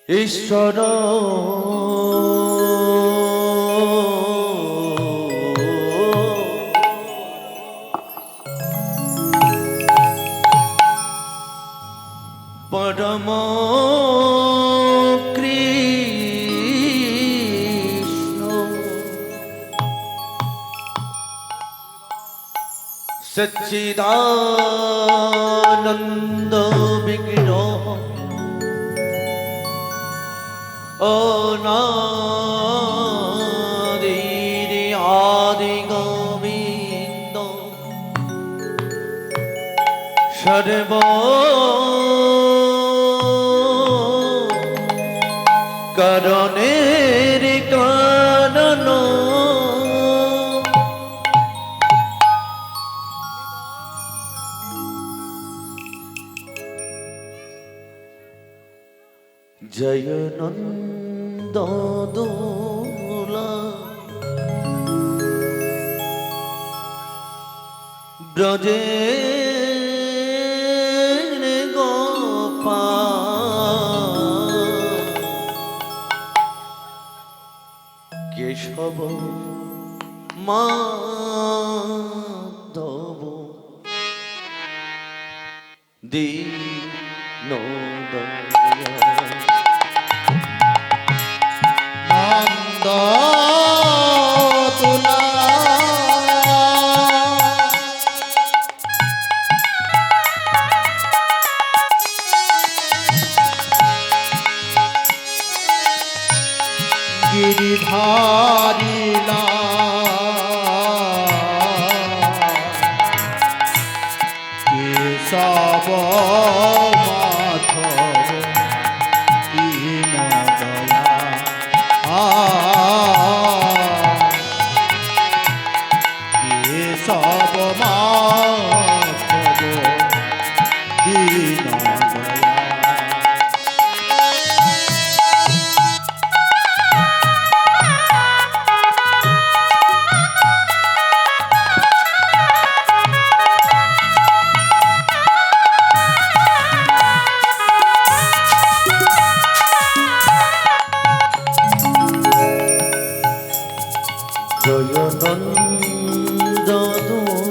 ঈশ্বর পরম কৃষ্ণ সচ্চিদানন্দ বিগ্রহ অনাদি আদি গোবিন্দ সর্ব করণের কারণ জয় নন্দ দোলা ব্রজে গোপাল কেশব মাধব দীনদয়াল নন্দ তুলা গিরিধারিলা কেশব মাধব কেশব মাধব দীনদয়াল জয়নন্দ দোলা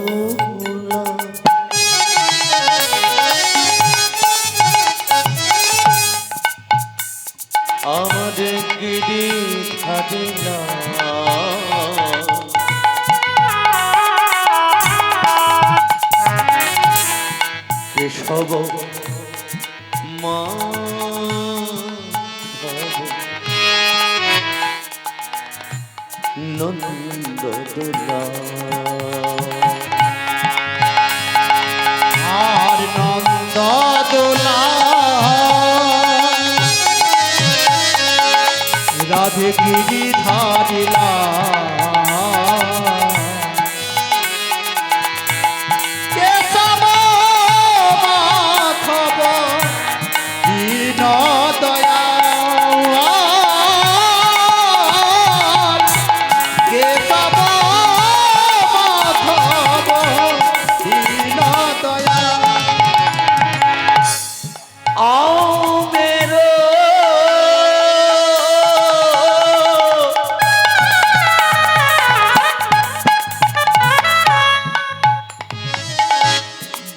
আমাদের গিরি ধারিলা কেশব মাধব নন্দ দোলা আর নন্দ দোলা রাধে গিরি ধারিলা কেশব মাধব দীনদয়াল কেশব মাধব দীনদয়াল आओ मेरो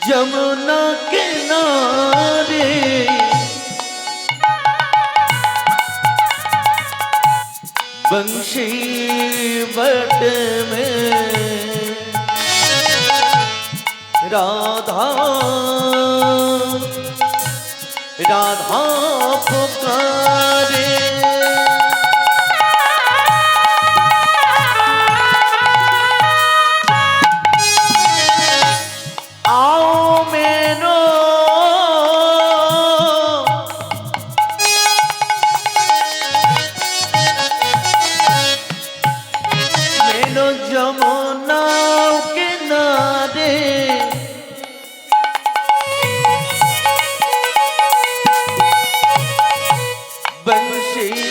जमुना किनारे बंशी बट में राधा राधा पुकारे बंशी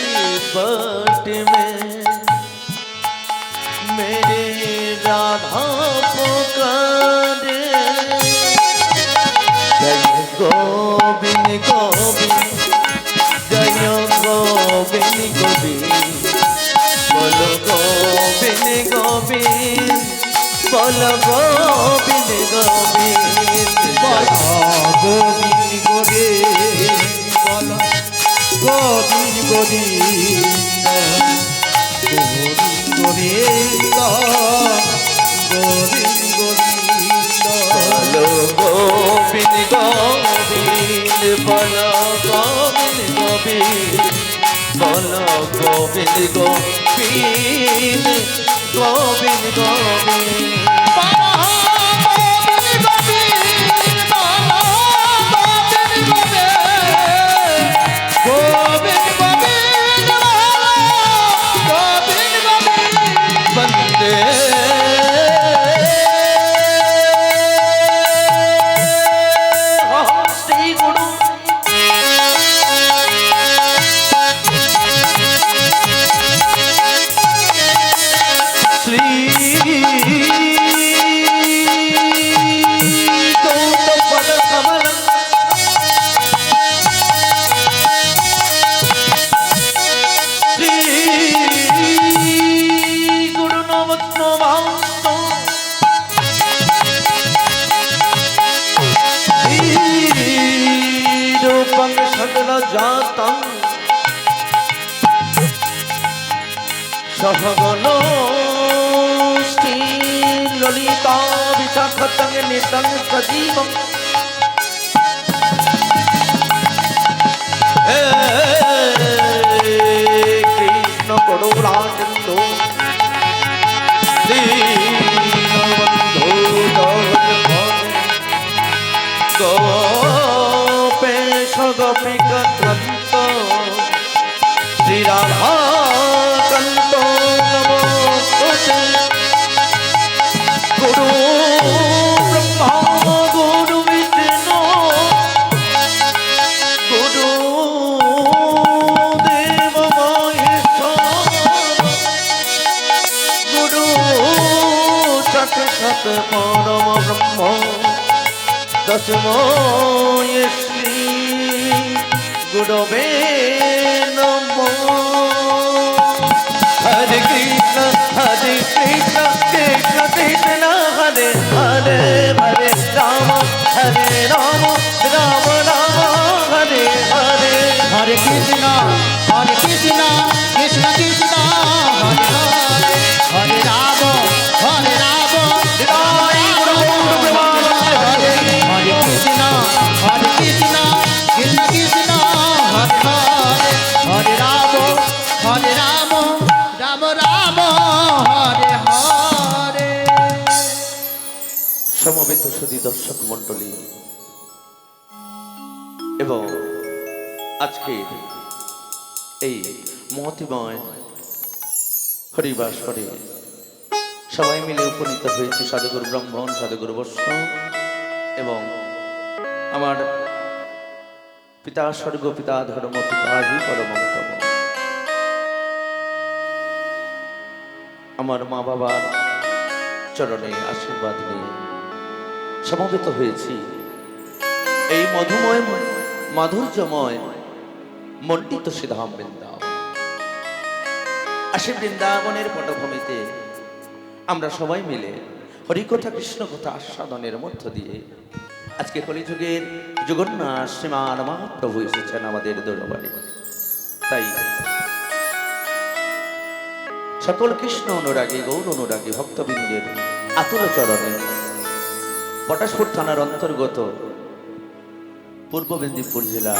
बट में मेरे राधा पुकारे जय गोविंद गोविंद जय गोविंद गोविंद बोलो गोविंद गोविंद बोलो गोविंद गोविंद बोलो गोविंद गोविंद बोलो गोविंद गोविंद गोविंद गोविंद गोविंद गोविंद बोलो गोविंद गोविंद बोलो गोविंद गोविंद बोलो गोविंद गोविंद गोविंद गोविंद जातं सहगनो श्री ललिता विशाखतं नितं सजीवं हे कृष्ण करुणासिन्धु दीनबन्धो गोपेश गोपिकान्त श्री राधाकान्त नमोस्तुते गुरु ब्रह्मा गुरु विष्णु गुरु देव महेश्वर गुरु साक्षात् परम ब्रह्म तस्मै श्री गुरवे नमः हरे कृष्ण कृष्ण कृष्ण हरे हरे हरे राम राम राम हरे हरे हरे कृष्ण कृष्ण कृष्ण हरे हरे हरे राम राम हरे कृष्ण कृष्ण कृष्ण हरे हरे हरे राम राम राम हरे हरे। সমবেত সুধী দর্শক মণ্ডলী এবং আজকে এই মহতিময় হরিবাসরে সবাই মিলে উপনীত হয়েছে সাধুগুরু ব্রাহ্মণ সাধুগুরু বৈষ্ণব এবং আমার পিতা স্বর্গ পিতা ধর্ম পিতা হি পরমতম আমার মা বাবার চরণে আশীর্বাদ নিয়ে সমবেত হয়েছি এই মধুময় মাধুর্যময় মণ্ডিত শ্রীধাম বৃন্দাবন। আসে বৃন্দাবনের পটভূমিতে আমরা সবাই মিলে হরিকথা কৃষ্ণ কথা আস্বাদনের মধ্য দিয়ে আজকে কলিযুগের জগন্নাথ শ্রীমান মহাপ্রভু এসেছেন আমাদের দরবারে। তাই সকল কৃষ্ণ অনুরাগী গৌর অনুরাগী ভক্তবৃন্দের আতুল চরণে পটাশপুর থানার অন্তর্গত পূর্ব মেদিনীপুর জেলা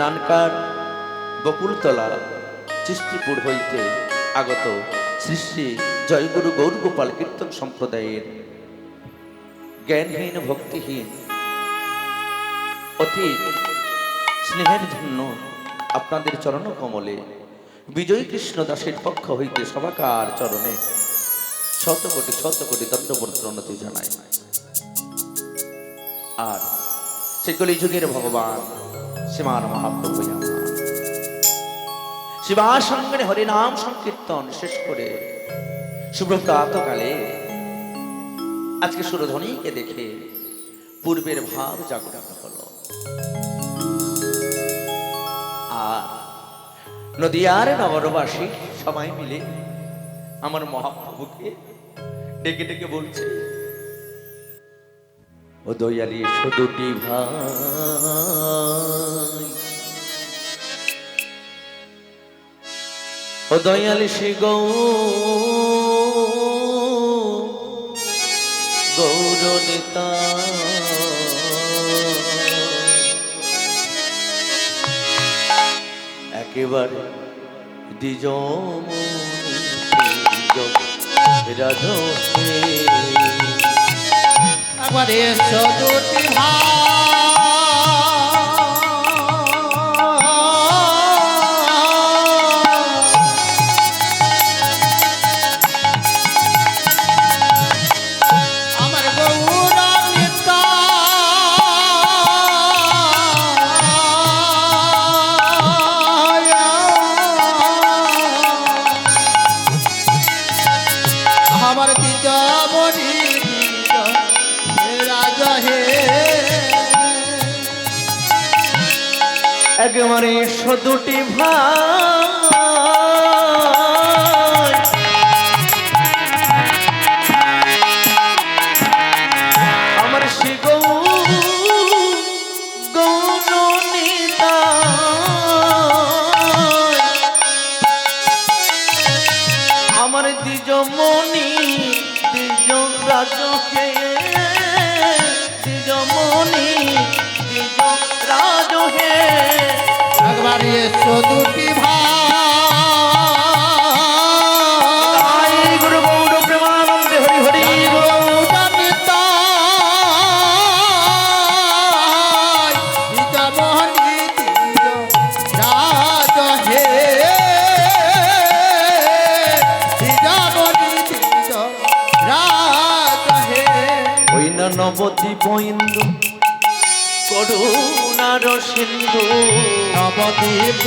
নানকার বকুলতলা চিস্তিপুর হইতে আগত শ্রী শ্রী জয়গুরু গৌরগোপাল কীর্তন সম্প্রদায়ের জ্ঞানহীন ভক্তিহীন অতি স্নেহের ধন্য আপনাদের চরণ কমলে বিজয় কৃষ্ণ দাসের পক্ষ হইতে সবাকার চরণে শত কোটি দণ্ডবত প্রণতি জানাই। আর সে কলিযুগের ভগবান শ্রীমান মহাপ্রভু আমার শিবার সঙ্গে হরিনাম সংকীর্তন শেষ করে শুভপ্রাতকালে আজকে সুরধ্বনিকে দেখে পূর্বের ভাব জাগ্রত হলো। আর নদিয়ার নগরবাসী সবাই মিলে আমার মহাপ্রভুকে ডেকে ডেকে বলছে, ও দয়ালি দুটি ভাই, ও দয়ালি শ্রী গৌরনিতা, একেবারে দ্বিজমণি রাধে, একবারে দুটি আমার গৌরানিতা, আমার দ্বিজমণি রাজা হে, একেবারে দুটি ভাই, আমার শ্রী গৌরনিতা, আমার দ্বিজমণি দ্বিজ রাজকে, দ্বিজমণি দ্বিজ রাজহে, একবারে দুটি তাই গুরু গৌর প্রেমানন্দে হরি হরি গৌরানিতা, দ্বিজমণি দ্বিজ রাজা হে, দ্বিজমণি দ্বিজ রাজা হে, ওই না নবদ্বীপ ইন্দু করুণার সিন্ধু, নবদ্বীপ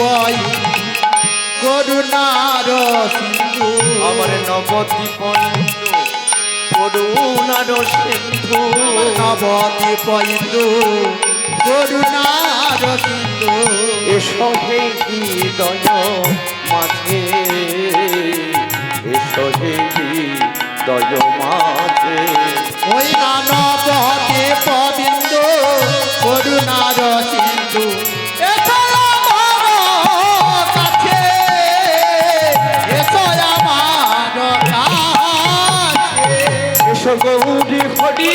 করুণার সিন্ধু, আমার নবদ্বীপ ইন্দু করুণার সিন্ধু, নবদ্বীপ ইন্দু করুণার সিন্ধু, এসো হে হৃদয় মাঝে, এসো হে হৃদয় মাঝে, ওই নবদ্বীপ বিন্দু করুণার সিন্ধু, এসো আমার কাছে, এসো আমার কাছে, এসো গৌরী হরি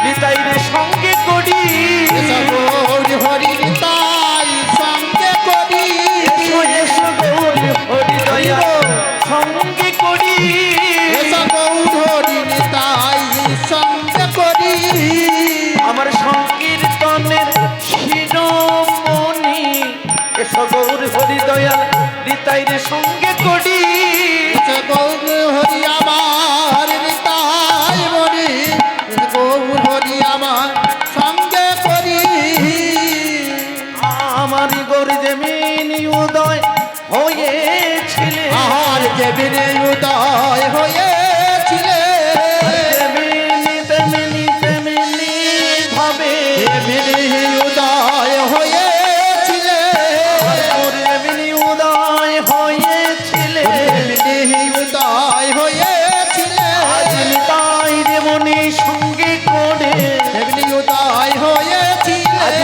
নিতাইরে সঙ্গে করি, এসো গৌরী হরি নিতাই সঙ্গে করি, এসো এসো গৌরী হরি দয়া সঙ্গে করি, এসো গৌরী নিতাই সঙ্গে করি, আমার সংকীর্তনের শিরোমণি, এসো গৌর হরি দয়াল নিতাইরে সঙ্গে করি, এসো গৌর হরি আমার নিতাই মনি, গৌর হরি আমার সঙ্গে করি, আমার গৌর যেমিনি উদয় হয়েছিলে, আহার যেবিনে উদয় হয়েছিলে, তেমিনি তেমিনি তেমিনি ভাবে, যেবিনে উদয় হয়েছিলে, গৌর যেমিনি উদয় হয়েছিলে, যেবিনে উদয় হয়েছিলে, আজ নিতাই যেমনি সঙ্গে করে, যেবিনে উদয় হয়েছিলে, আজ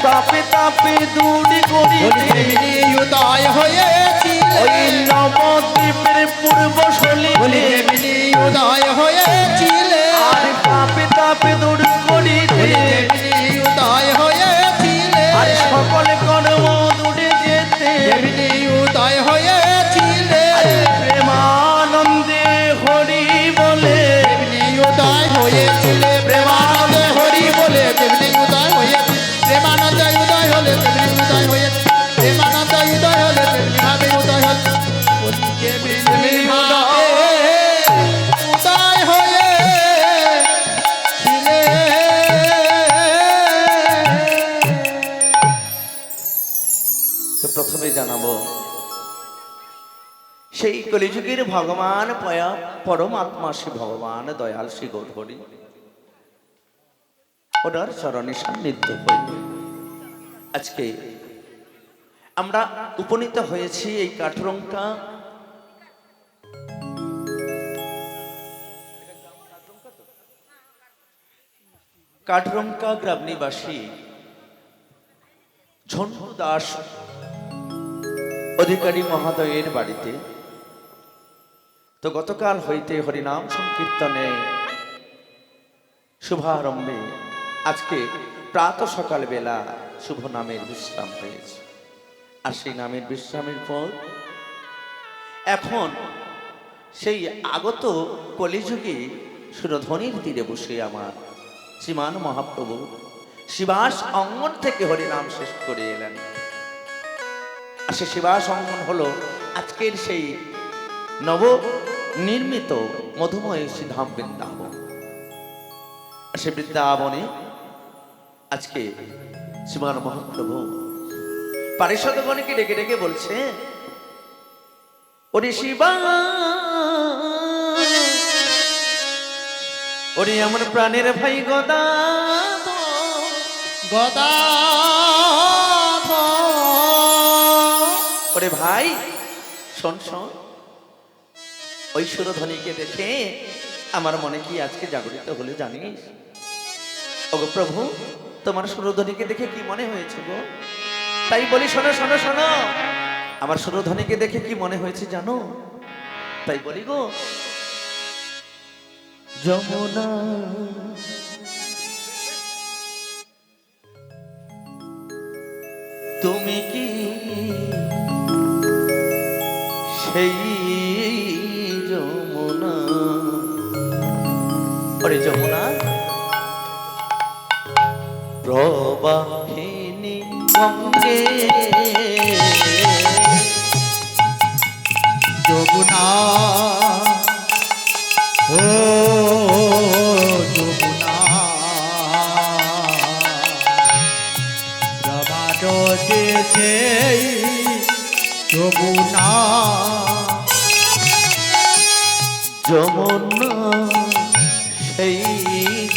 তাপে তাপে দূর করিতে, যেবিনে উদয় হয়েছিলে, ওই নবদ্বীপের পূর্ব সলিলে, যেবিনে উদয় হয়েছিলে, আর তাপে তাপে দূর করিতে, যেবিনে উদয় হয়েছিলে, আর সকল কর্ম দূরে যেতে, যেবিনে উদয় হয়েছিলে, প্রেমানন্দে হরি বলে, যেবিনে উদয় হয়েছিলে, প্রেমানন্দে হরি বলে, যেবিনে উদয় হয়েছে, প্রেমানন্দে উদয় হলে, যেবিনে উদয় হয়েছে, প্রেমানন্দে উদয় হলে, তো প্রথমে জানাবো সেই কলিযুগের ভগবান পরমাত্মা শ্রী ভগবান দয়াল শ্রী গৌরহরি ওনার চরণে সান্নিধ্য হই। আজকে আমরা উপনীত হয়েছি এই কাঠরঙ্কা গ্রাম নিবাসী ঝন্টু দাস অধিকারী মহোদয়ের বাড়িতে। তো গতকাল হইতে হরিনাম সংকীর্তনে শুভারম্ভে আজকে প্রাত সকাল বেলা শুভ নামের বিশ্রাম হয়েছে। আর সেই নামের বিশ্রামের পর এখন সেই আগত কলিযুগে সুরধ্বনির তীরে বসে আমার শ্রীমান মহাপ্রভু শিবাস অঙ্গন থেকে হরিনাম শেষ করে এলেন। আর সে শিবাস অঙ্গন হলো আজকের সেই নব নির্মিত মধুময় শ্রীধাম বৃন্দাবন। সে বৃন্দাবনে আজকে শ্রীমান মহাপ্রভু পারিষদগণকে ডেকে ডেকে বলছে, ওরে শিবা, ওরে আমার প্রাণের ভাই গদা ওরে ভাই শোন শোন, ওই সুরধ্বনিকে দেখে আমার মনে কি আজকে জাগরিত হলে জানিস? ওগো প্রভু, তোমার সুরধ্বনিকে দেখে কি মনে হয়েছে গো? তাই বলি শোনো শোনো শোনো, আমার সুরধ্বনিকে দেখে কি মনে হয়েছে জানো? তাই বলি গো, যমুনা তুমি কি সেই যমুনা? ওরে যমুনা প্রবাহিনী গঙ্গে, যমুনা ও যমুনা প্রবাদ দেশে যমুনা যমুনা সেই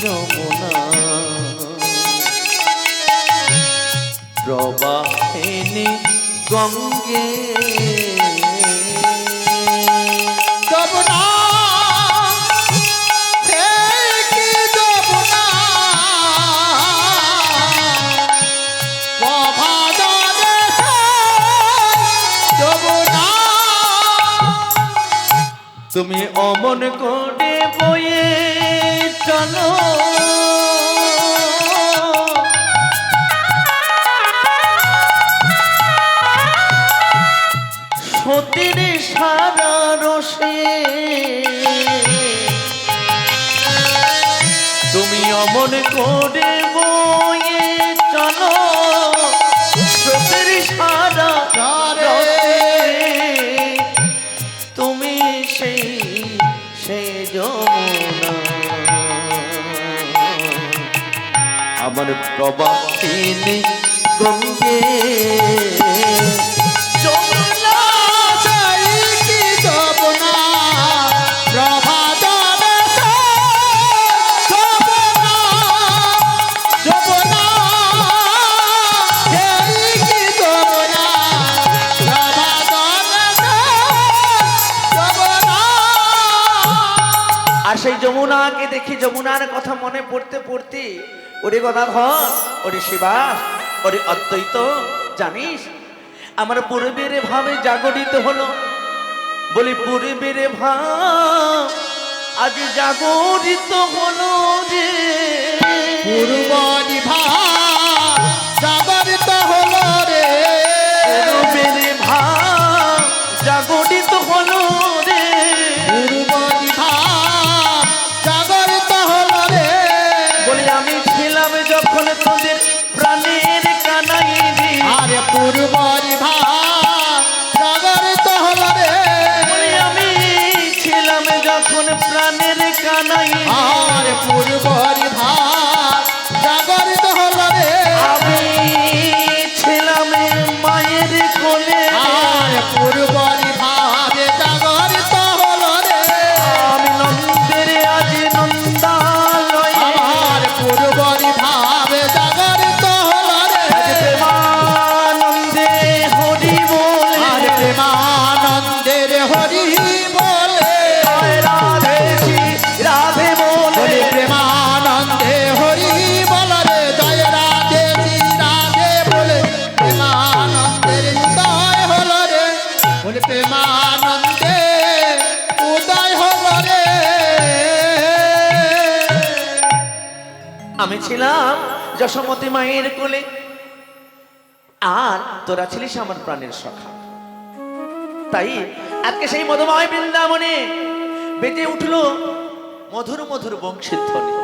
যমুনা প্রবাহিনী গঙ্গে, যমুনা কি যমুনা প্রভাত দেশে যমুনা তুমি অমন করে বয়ে চলো, সতীর সারা রসে, তুমি অমন করে বয়ে চলো, সতীর সারা রসে, তুমি সেই যমুনা আমার প্রবাহিনী গঙ্গে, যমুনা সেই কি যমুনা প্রভাত দেশে যমুনা, যমুনা সেই কি যমুনা প্রভাত দেশে যমুনা। আর সেই যমুনাকে দেখি, যমুনার কথা মনে পড়তে পড়তে ওরে গদাধর, ওরে শিবা, ওরে অদ্বৈত, জানিস আমার পূর্বের ভাবে জাগরিত হলো। বলি পূর্বের ভাব আজ জাগরিত হলো রে, পূর্বনিভা জাগরিত হলো রে, পূর্বের ভাব জাগরিত হলো রে, পূর্বনিভা জাগরিত হলো রে। বলি আমি ছিলাম যখন তোদের প্রাণের কানাই রে, আরে পূর্বনিভা জাগরিত হলো রে, বলি আমি ছিলাম যখন প্রাণের কানাই রে, আরে পূর্বনিভা জাগরিত হলো রে, আমি ছিলাম মায়ের আমি ছিলাম যশোমতী মায়ের কোলে, আর তোরা ছিলিস আমার প্রাণের সখা। তাই আজকে সেই মধুময় বৃন্দাবনে বেজে উঠলো মধুর মধুর বংশীর ধ্বনি।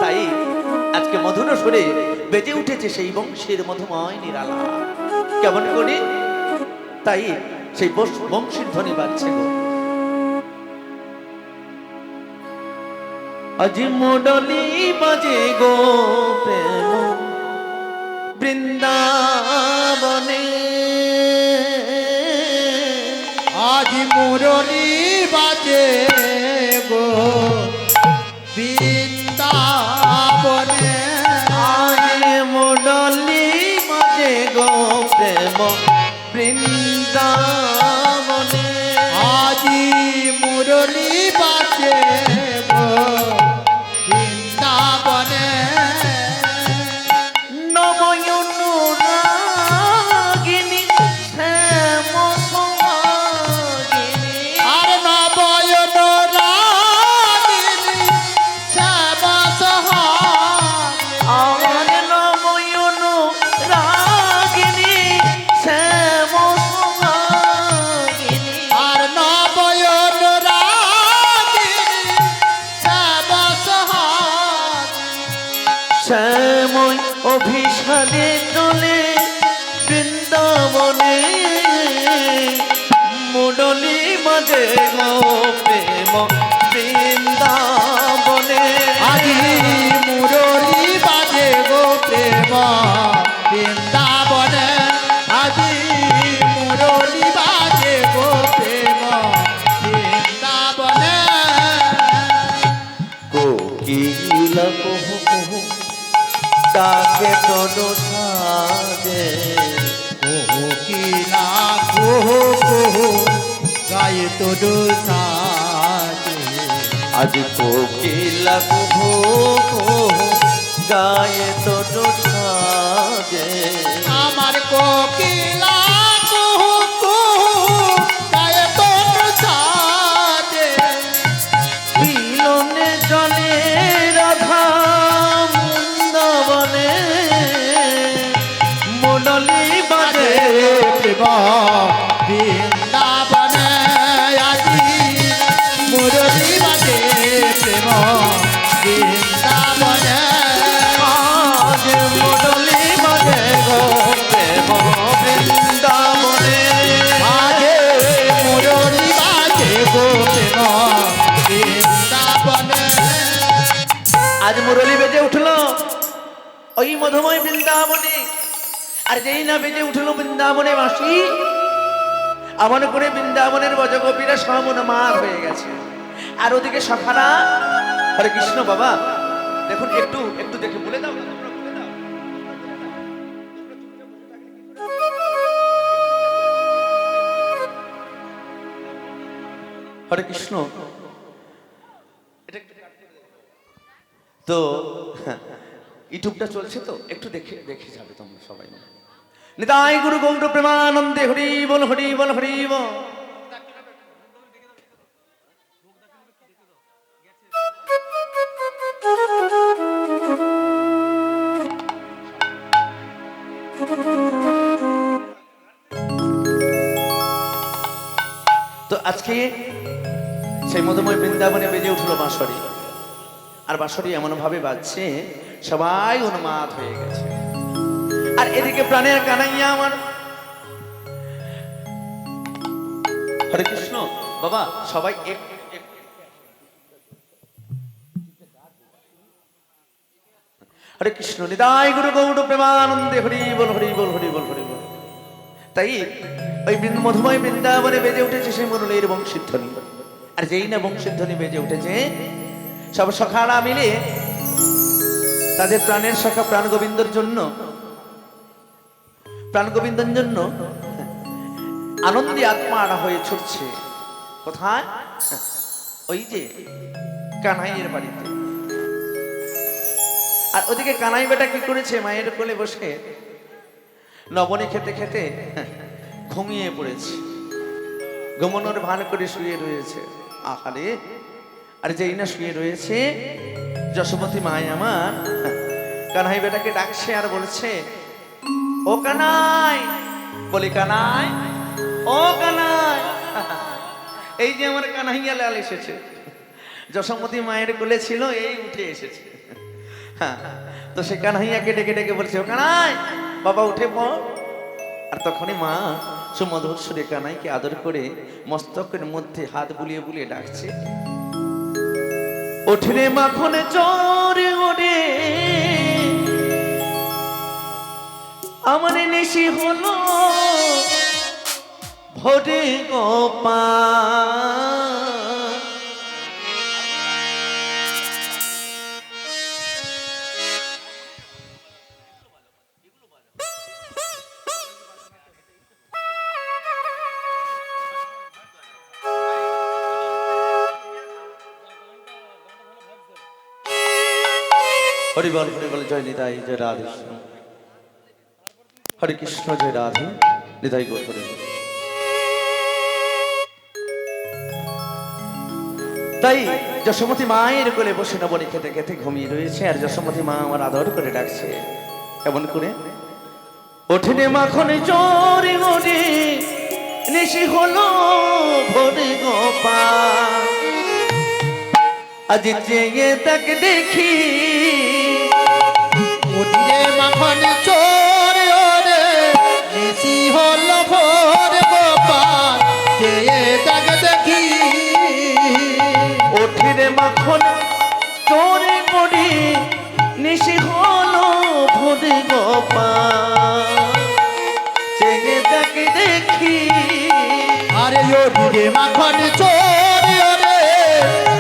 তাই আজকে মধুর সুরে বেজে উঠেছে সেই বংশীর মধুময় নিরালা। কেমন করি? তাই সেই বংশীর ধ্বনি বাজছে গো। আজ মোডলি বাজে গো প্রেম বৃন্দাবনে, আজ মুরলি বাজে গো বৃন্দাবনে, আজ মোডলি বাজে গো প্রেম বৃন্দাবনে, আজি মুরলি বাজে গো বৃন্দাবনে, নবয়নুরাগিনী শ্যাম সোহাগিনী, আর নবয়ন রাগিনী শ্যাম সোহাগিনী, আর নবয়নুরাগিনী শ্যাম সোহাগিনী, আর নবয়ন রাগিনী শ্যাম সোহাগিনী, শ্যাময় অভিসারে চলে বৃন্দাবনে, মুডলি বাজে গো প্রেম বৃন্দাবনে, আজি মুরলি বাজে গো প্রেম বৃন্দাবনে, আজি মুরলি বাজে গো প্রেম বৃন্দাবনে, কোকিলা কুহু কুহু ডাকে তনু সাজে, কোকিলা কুহু কুহু গায়ে তোর সাজে, আজ কোকিলা কুহু কুহু গায়ে তনু সাজে, আমার কোকিলা কুহু কুহু গায়ে তোর সাজে, মিলনে জলে রাধা বৃন্দাবনে, মুডলি বাজে প্রেম বৃন্দাবনে, আজি মুরলি বাজে প্রেম বৃন্দাবনে, আজ মুডলি বাজে গো প্রেম বৃন্দাবনে, বাজে মুরলি বাজে গো প্রেম বৃন্দাবনে, আজ মুরলি বেজে উঠলো ওই মধুময় বৃন্দাবনে। আর যেই না বেজে উঠলো বৃন্দাবনে বাঁশি, এমন করে বৃন্দাবনের বজগোপীরা সমনমার হয়ে গেছে। আর ওদিকে সখারা, হরে কৃষ্ণ বাবা দেখুন, একটু একটু দেখে বলে দাও না, তোমরা বলে দাও। হরে কৃষ্ণ। এটা একটু তো ইউটিউবটা চলছে তো একটু দেখে দেখে যাবে তোমরা সবাই। নিতাই গুরু গৌর প্রেমানন্দে হরি বল হরি বল হরি বল। তো আজকে সেই মধুময় বৃন্দাবনে বেজে উঠলো বাঁশরি। আর বাঁশরি এমন ভাবে বাজছে সবাই উন্মাদ হয়ে গেছে। আর এদিকে প্রাণের কানাইয়া আমার, হরে কৃষ্ণ বাবা সবাই হরে কৃষ্ণ। নিতাই গুরু গৌর প্রেমানন্দে হরি বল হরি বল হরি বল হরি বল। তাই ওই মধুময় বৃন্দাবনে বেজে উঠেছে সেই মুরলীর বংশীর ধ্বনি। আর যেই না বংশীর ধ্বনি বেজে উঠেছে, সব সখারা মিলে তাদের প্রাণের সখা প্রাণ গোবিন্দর জন্য, প্রাণ গোবিন্দর জন্য আনন্দে আত্মারা হয়ে ছুটছে। কোথায়? ওই যে কানাইয়ের বাড়িতে। আর ওদিকে কানাই বেটা কি করেছে? মায়ের কোলে বসে লবণে খেতে খেতে ঘুমিয়ে পড়েছে, ঘুমানোর ভান করে শুয়ে রয়েছে। আহারে! আর যেই না শুয়ে রয়েছে যশোমতী মায় আমার কানাই বেটাকে ডাকছে আর বলছে, ও কানাই। বলি, কানাই, ও কানাই। এই যে আমার কানাইয়া লাল এসেছে, যশোমতী মায়ের কোলে ছিল, এই উঠে এসেছে। হ্যাঁ, তো সে কানাইয়াকে ডেকে ডেকে বলছে, ও কানাই, বাবা উঠে পড়। আর তখনই মা সুমধুর সুরে কানাইকে আদর করে মস্তকের মধ্যে হাত বুলিয়ে বুলিয়ে ডাকছে, ওঠে মাখনে চরে ওরে আমার নেশি হলো ভোরে গোপাল। হরি বল, হরি বল, জয় নিতাই, জয় রাধে কৃষ্ণ। হরে কৃষ্ণ, জয় রাধে নিতাই গো হরে। তাই যশোমতী মায়ের কোলে বসে নবনী খেতে খেতে ঘুমিয়ে রয়েছে, আর যশোমতী মা আমার আদর করে ডাকছে, কেমন করে, ওঠেনে মাখনে চরে ওরে নেশি হলো ভোরে গোপাল। আজ চেয়ে তাকে দেখি, ওটিরে মাখন চোরে ওরে নিশি হলো ভোর গোপাল, কে তাক দেখি। ওঠেরে মাখন চরে পড়ি নিশি হলো ভোরে গোপাল। চেয়ে তাকে দেখি, আরে ওটিরে মাখন চোরে ওরে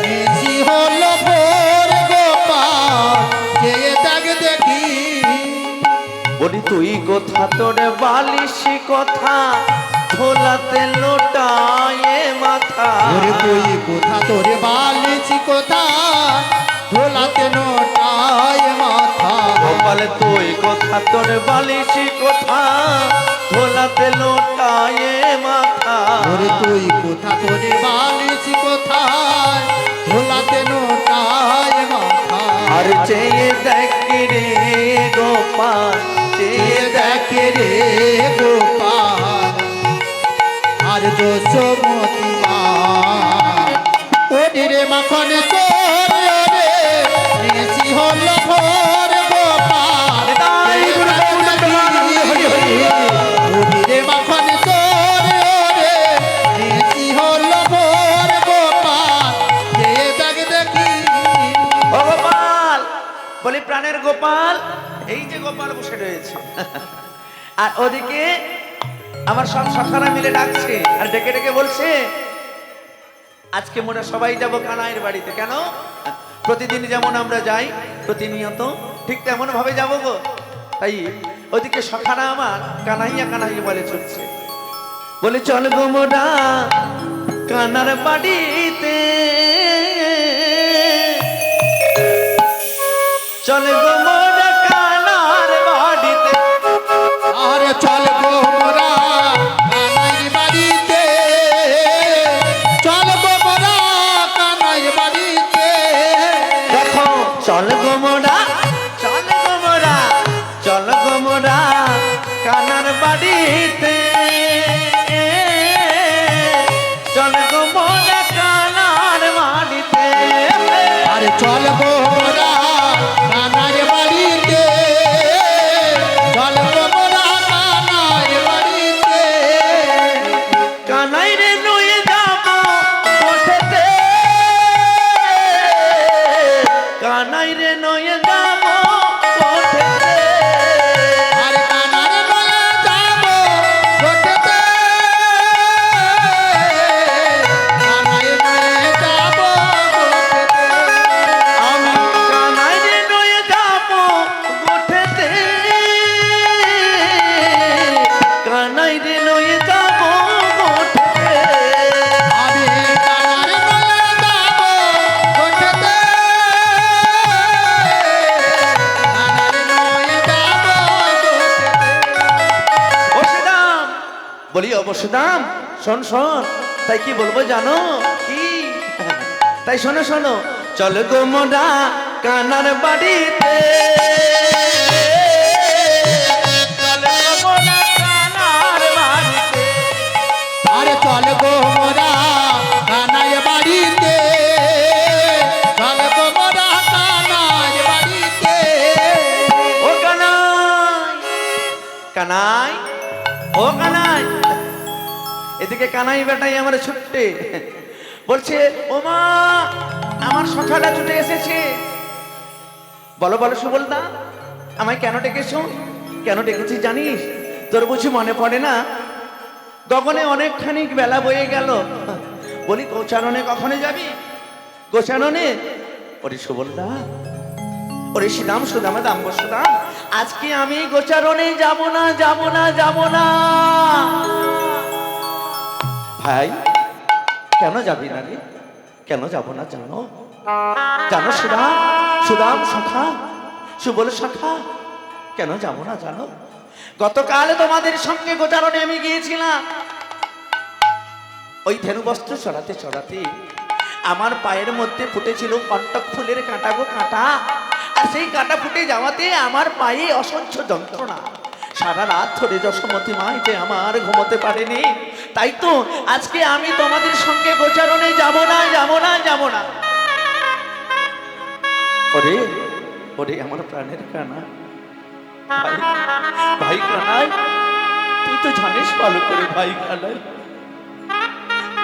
নিশি হলো ভোর গোপাল, কে তাক দেখি। বলি, তুই কথা তোর বালিশ কথা ধোলাতে লোটায় মাথা। ওরে তুই কোথা তোরে বালিছি কোথা ধোলাতে নোটায় মাথা। গোপাল, তুই কথা তোর বালিশ কথা ধোলাতে লোটায় মাথা। ওরে তুই কোথা তোরে বালিছি কোথায় ধোলাতে নোটায় মাথা। আর চেয়ে দেখি রে গোপাল, চেয়ে দেখে রে গোপাল, আর যশোমতী মা ওরে মাখন চোরে রে নিশি হলো ভোর গোপাল। তাই গুরু গোবিন্দ হরি হরি। ওরে মাখন চোরে রে নিশি হলো ভোর গোপাল, কে তাক দেখি। ও গোপাল, বলি প্রাণের গোপাল, এই যে গোপাল বসে রয়েছে, আর ওদিকে আমার সব সখারা মিলে ডাকছে আর ডেকে ডেকে বলছে, আজকে মোরা সবাই যাব কানাইয়ের বাড়িতে। কেন? প্রতিদিন যেমন আমরা যাই প্রতিনিয়ত, ঠিক তেমন ভাবে যাবো গো। তাই ওদিকে সখারা আমার কানাইয়া কানাইয়া বলে ছুটছে, বলে চল গো মোরা কানার বাড়িতে, চল গো মোরা কানার বাড়িতে। আরে চল গো মোরা কানাইর বাড়িতে, চল গো মোরা কানাইর বাড়িতে। দেখো, চল গো মোরা, চল গো মোরা, চল গো মোরা কানার বাড়িতে, চল গো মোরা কানার বাড়িতে। আরে চল গো মোরা কানাইর বাড়িতে, চল গো মোরা কানাইর বাড়িতে। কানাই রে নুয়ে যাব কোঠেতে, কানাই রে নুয়ে যাব কোঠেতে। আরে কানার বলে যাব গোটেতে, কানাই বলে যাব গোটেতে। আমি কানাই রে নুয়ে যাব কোঠেতে, কানাই রে নুয়ে যাব কোঠেতে। আমি কানার বলে যাব গোটেতে, কানার বলে যাব গোটেতে। বসুদাম, বলি অবসুদাম, শোন শোন, তাই কি বলবো জানো কি? তাই শোনো শোনো, চল গো মোরা কানার বাড়িতে চলে মোরা কানার বাড়িতে। আরে চল গো মোরা কানায় বাড়িতে, চল গো মোরা কানায় বাড়িতে। ও কানাই, কানাই, ও কানাই, এদিকে কানাই বেটাই আমার ছুটে বলছে, ও মা আমার সখাটা ছুটে এসেছে। বলো বলো সুবলদা, আমায় কেন ডেকেছো? কেন ডেকেছি জানিস? তোর বুঝি মনে পড়ে না? গগনে অনেকখানি বেলা বয়ে গেল, বলি গোচারণে কখনো যাবি? গোচারণে? ওরে সুবলদা, ওরে সুদাম, সুদামা দাম গো সুদাম, আজকে আমি গোচারণে যাব না, যাব না, যাব না। ভাই কেন যাবি না রে? কেন যাব না জানো? জানো সুদাম, সুদাম সখা, সুবল সখা, কেন যাব না জানো? গতকাল তোমাদের সঙ্গে গোচারণে আমি গিয়েছিলাম। ওই ধেনু বস্ত্র চড়াতে চড়াতে আমার পায়ের মধ্যে ফুটেছিল কণ্টক ফুলের কাঁটা গো কাঁটা। আর সেই কাঁটা ফুটে যাওয়াতে আমার পায়ে অসহ্য যন্ত্রণা। সারা রাত ধরে যশোমতী মাই যে আমার ঘুমোতে পারেনি। তাই তো আজকে আমি তোমাদের সঙ্গে গোচারণে যাব না, যাব না, যাব না। ওরে ওরে আমার প্রাণের কানা, ভাই, ভাই কানাই, তুই তো জানিস ভালো করে ভাই কানাই,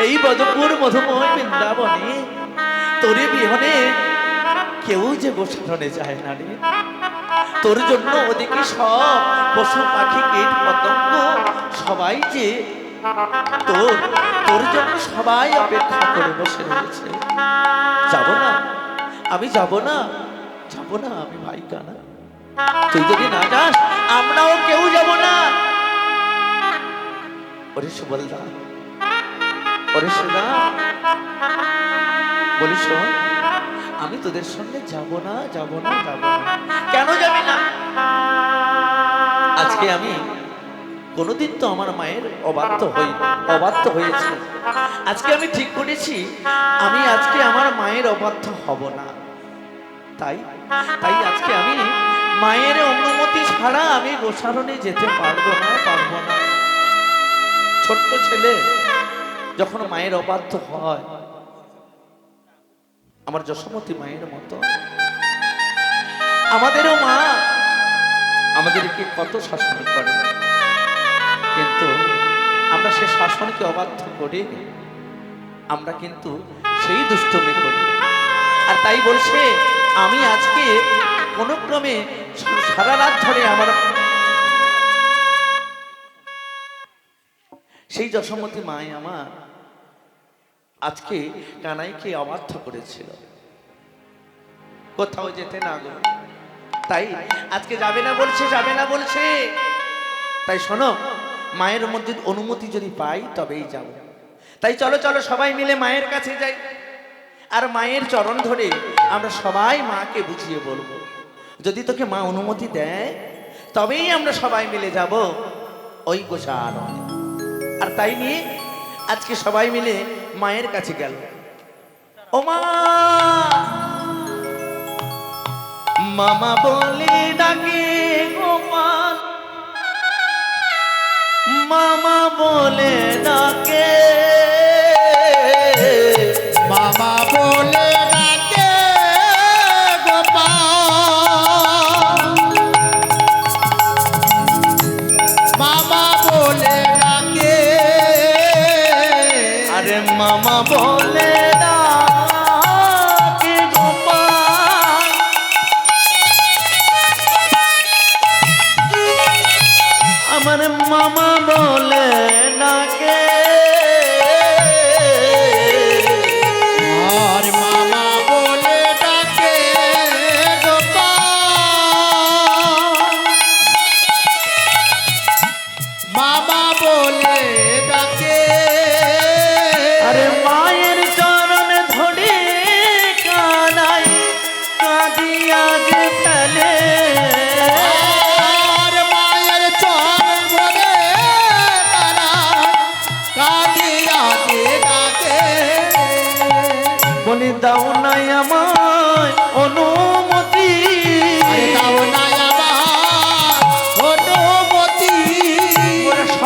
এই বদপুর মধুময় বৃন্দাবনে তোরে বিহনে কেউ যে গোসারণে যায় না রে। তোর জন্য ওদিকে সব পশু পাখি কীট পতঙ্গ সবাই যে তোর তোর জন্য সবাই অপেক্ষা করে বসে রয়েছে। যাব না, আমি যাব না, যাব না আমি ভাই কানা। তুই যদি না যাস আমরাও কেউ যাব না। ওরে সুবলদা, ওরে সুদা, বলি শোন, আমি তোদের সঙ্গে যাব না, যাব না, যাব না। কেন যাবি না? আজকে আমি কোনোদিন তো আমার মায়ের অবাধ্য হয়েছে। আজকে আমি ঠিক করেছি আমি আজকে আমার মায়ের অবাধ্য হব না। তাই তাই আজকে আমি মায়ের অনুমতি ছাড়া আমি গোসারণে যেতে পারবো না, পারবো না। ছোট্ট ছেলে যখন মায়ের অবাধ্য হয়, আমার যশোমতী মায়ের মতো আমাদেরও মা আমাদেরকে কত শাসন করে, কিন্তু আমরা সে শাসনকে অবাধ্য করি, আমরা কিন্তু সেই দুষ্টুমি করি। আর তাই বলছে আমি আজকে কোনো ক্রমে সারা রাত ধরে আমার সেই যশোমতী মাই আমার আজকে কানাইকে অবাধ্য করেছিল, কোথাও যেতে না গো। তাই আজকে যাবে না বলছে, যাবে না বলছে। তাই শোনো, মায়ের মধ্যে অনুমতি যদি পাই তবেই যাব। তাই চলো চলো সবাই মিলে মায়ের কাছে যাই, আর মায়ের চরণ ধরে আমরা সবাই মাকে বুঝিয়ে বলবো। যদি তোকে মা অনুমতি দেয় তবেই আমরা সবাই মিলে যাব ওই গোসারণে। আর তাই নিয়ে আজকে সবাই মিলে মায়ের কাছে গেল। ও মা, মামা বলে ডাকে গোপাল, মামা বলে ডাকে, মামা বলে ডাকে গোপাল, মামা বলে ডাকে, আরে মামা বলে ডাকে গোপাল, আমার মামা বলে ডাকে, আর মামা বলে ডাকে গোপাল, মামা বলে ডাকে। আরে মায়ের চরণ ধরে কানাই কাঁদিয়া যে ফেলে, আর মায়ের চরণ ধরে কানাই কাঁদিয়া যে ডাকে। বলি দাও নাই আমায় অনুমতি,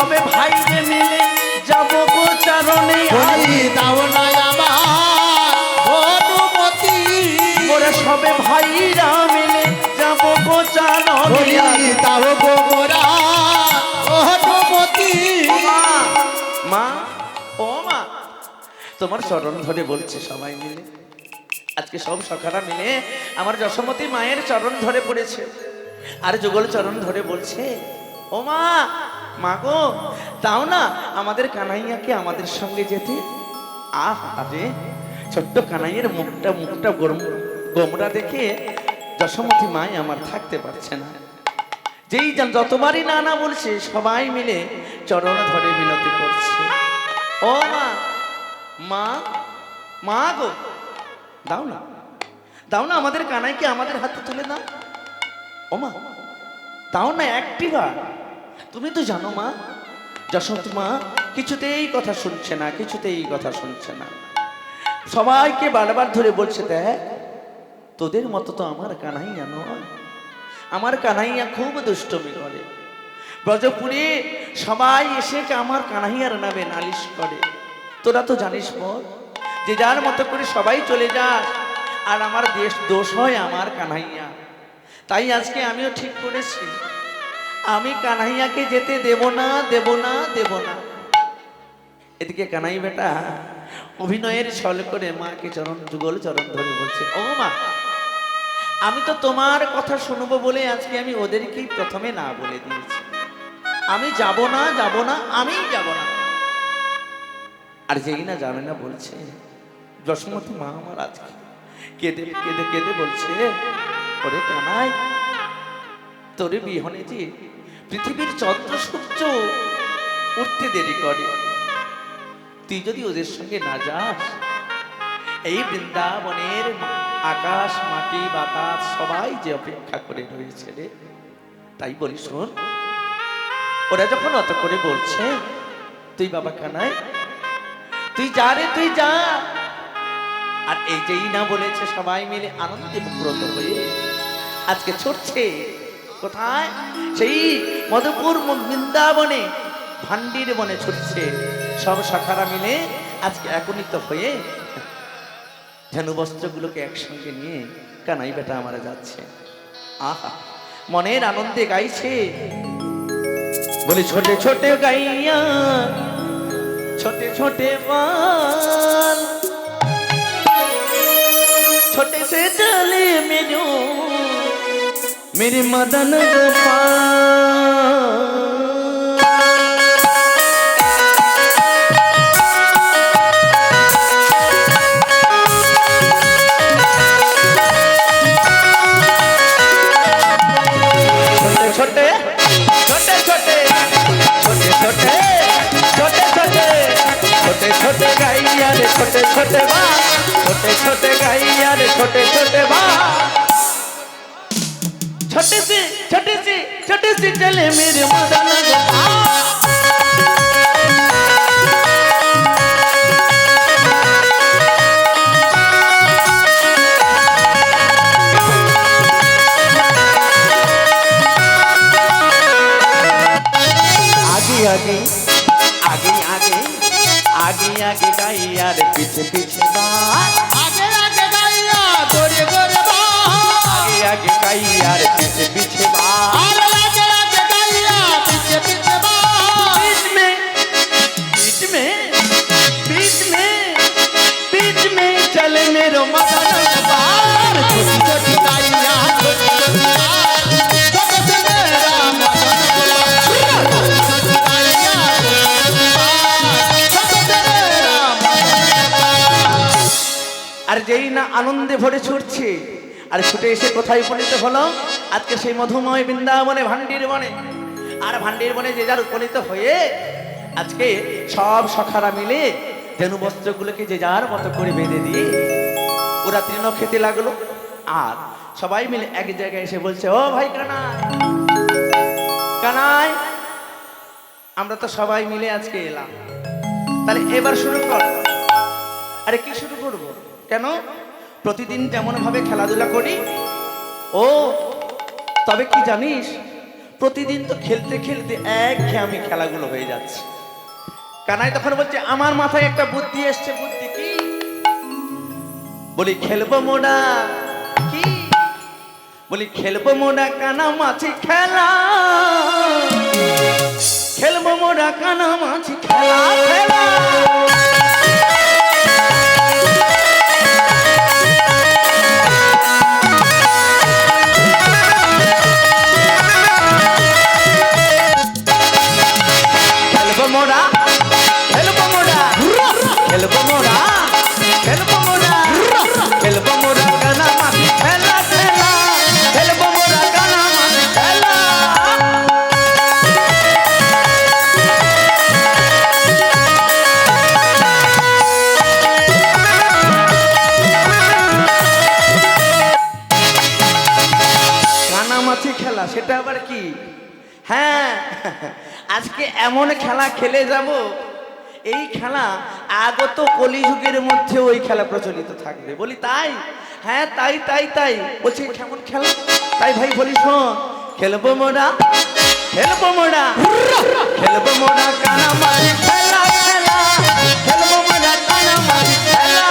সবে ভাই মিলে যাব গো চরণে বলি দাও না আমার অনুমতি ওরা সবে ভাইরা মিলে যাব গো চরণে বলি দাও গো মোরা অনুমতি মা মা ও মা তোমার চরণ ধরে বলছে সবাই মিলে আজকে সব সখারা মিলে আমার যশোমতী মায়ের চরণ ধরে পড়েছে আর যুগল চরণ ধরে বলছে ও মা মা গো তাও না আমাদের কানাইয়াকে আমাদের সঙ্গে যেতে আরে ছোট্ট কানাইয়ের মুখটা গোমরা দেখে যশোমতী মায় আমার থাকতে পারছে না যেই যতবারই না না বলছে সবাই মিলে চরণ ধরে বিনতি করছে ও মা মা মা গো দাও না আমাদের কানাইকে আমাদের হাতে তুলে দাও ও মা দাও না একটিবার তুমি তো জানো মা যশোমতী মা কিছুতেই কথা শুনছে না সবাইকে বারবার ধরে বলছে দেখ তোদের মতো তো আমার কানাইয়া নয় আমার কানাইয়া খুব দুষ্টমি করে ব্রজপুরে সবাই এসে আমার কানাইয়ার নামে নালিশ করে তোরা তো জানিস মোর যে যার মতো করে সবাই চলে যায় আর আমার দোষ হয় আমার কানাইয়া তাই আজকে আমিও ঠিক করেছি আমি কানাইয়াকে যেতে দেব না এদিকে কানাই বেটা অভিনয়ের ছল করে মাকে যুগল চরণ ধরে বলছে ও মা আমি তো তোমার কথা শুনবো বলে আজকে আমি ওদেরকেই প্রথমে না বলে দিয়েছি আমি যাব না আমিই যাব না আর যেই না যাবে না বলছে যশোমতী মা আমার আজকে কেঁদে বলছে ওরে কানাই তোরে বিহনে যে পৃথিবীর চন্দ্র সূর্য উঠতে দেরি করে তুই যদি ওদের সঙ্গে না যাস এই বৃন্দাবনের আকাশ মাটি বাতাস সবাই যে অপেক্ষা করে রয়েছে রে তাই বলি শোন ওরা যখন অত করে বলছে তুই বাবা কানাই তুই যা রে তুই যা আর এই যেই না বলেছে সবাই মিলে আনন্দে মুখরিত হয়ে আজকে ছুটছে কোথায় সেই মধুপুর বৃন্দাবনে ভান্ডির বনে ছুটছে সব শাখারা মিলে আজকে একত্রিত হয়ে ঝানু বস্ত্রগুলোকে একসঙ্গে নিয়ে কানাই বেটা আমারা যাচ্ছে আহা মনের আনন্দে গাইছে বলি ছোটে ছোটে গাইয়া ছোটে ছোটে বাল छोटे से चले मेरे मदन छोटे छोटे गाइया रे छोटे छोटे बाल छोटे गाइया रे छोटे बाल छोटे से चले मेरे मदन आगे गाइया रे पीछे बाल आगे गाइया गोरे गोरे बाल आगे गाइया रे पीछे बाल आगे गाइया पीछे बाल बीच में चले मेरो मदन बाल छोटी छोटी गाइया छोटी छोटी से मेरा मदन छोटी गाइया আর যেই না আনন্দে ভরে ছুটছে আর ছুটে এসে কোথায় উপনীত হলো আজকে সেই মধুময় বৃন্দাবনে ভান্ডির বনে আর ভান্ডির বনে যে যার উপনীত হয়ে আজকে সব সখারা মিলে ধেনু বস্ত্রগুলোকে যে যার মতো করে বেঁধে দিয়ে ওরা তৃণ খেতে লাগলো আর সবাই মিলে এক জায়গায় এসে বলছে ও ভাই কানাই আমরা তো সবাই মিলে আজকে এলাম তাহলে এবার শুরু কর আরে কি শুরু করবো কেন প্রতিদিন যেমন ভাবে খেলাধুলা করি ও তবে কি জানিস প্রতিদিন তো খেলতে খেলতে একঘেয়েমি খেলাগুলো হয়ে যাচ্ছে। কানাই তখন বলছে আমার মাথায় একটা বুদ্ধি এসছে। বুদ্ধি কি? বলি খেলবো মোড়া। কি? বলি খেলবো মোড়া কানামাছি খেলা, খেলবো মোড়া কানামাছি খেলা খেলা। খেলবো মোড়া, খেলবো মোড়া, খেলবো মোড়া, খেলবো মোড়া, খেলবো মোড়া কানামাছি খেলা খেলা, খেলবো মোড়া কানামাছি খেলা। কানামাছি খেলা সেটা আবার কি? হ্যাঁ, আজকে এমন খেলা খেলে যাব, এই খেলা আগত কলিযুগের মধ্যে ওই খেলা প্রচলিত থাকবে। বলি তাই? হ্যাঁ তাই তাই তাই। বলছি কেমন খেলা? তাই ভাই বলি শোন, খেলবো মোড়া, খেলবো মোড়া, খেলবো মোড়া কানামাছি খেলা খেলা, খেলবো মোড়া কানামাছি খেলা।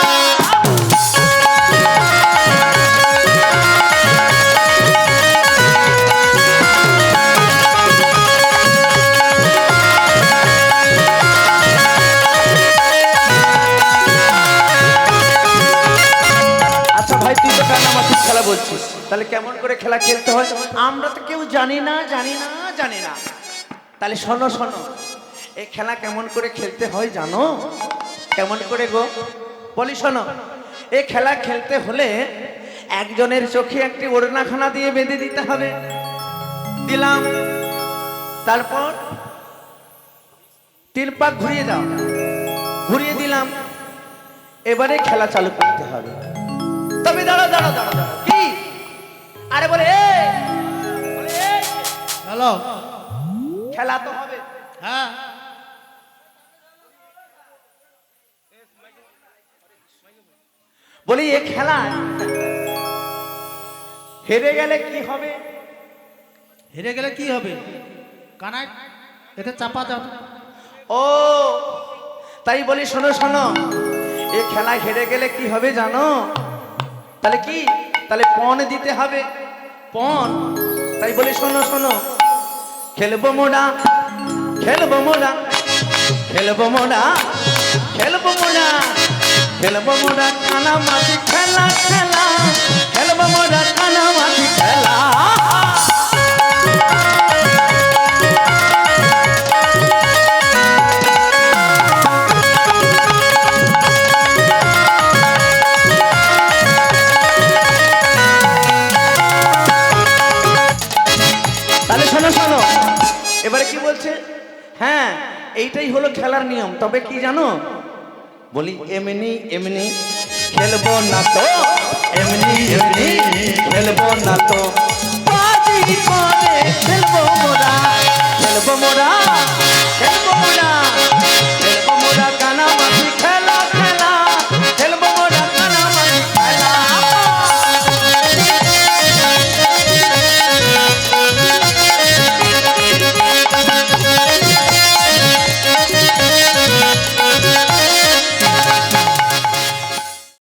খেলা বলছিস, তাহলে কেমন করে খেলা খেলতে হয় আমরা তো কেউ জানি না জানি না জানি না। তাহলে শোনো শোনো, এই খেলা কেমন করে খেলতে হয় জানো? কেমন করে গো? বলি শোনো, এই খেলা খেলতে হলে একজনের চোখে একটি ওড়নাখানা দিয়ে বেঁধে দিতে হবে। দিলাম, তারপর 3 পাক ঘুরিয়ে দাও, ঘুরিয়ে দিলাম। এবারে খেলা চালু করতে হবে। তবে দাঁড়া দাঁড়া দাঁড়া দাঁড়া, কি? আরে বলে হ্যালো, খেলা তো হবে। হ্যাঁ বলি এ খেলা হেরে গেলে কি হবে? হেরে গেলে কি হবে? কানাই এটা চাপা দাও। ও তাই বলি শোনো শোনো, এ খেলা হেরে গেলে কি হবে জানো? তাহলে কি? তাহলে পণ দিতে হবে, পণ। তাই বলি শোনো শোনো, খেলবো মোড়া, খেলবো মোড়া, খেলবো মোড়া, খেলবো মোড়া, খেলবো মোড়া কানামাছি খেলা খেলা, খেলবো মোড়া কানামাছি খেলা। তাহলে শোনো শোনো, এবারে কি বলছে? হ্যাঁ এইটাই হলো খেলার নিয়ম। তবে কি জানো? বলি এমনি এমনি খেলবো না তো, এমনি এমনি খেলবো না তো, বাজি করে খেলবো মোরা, খেলবো মোরা, খেলবো মোরা।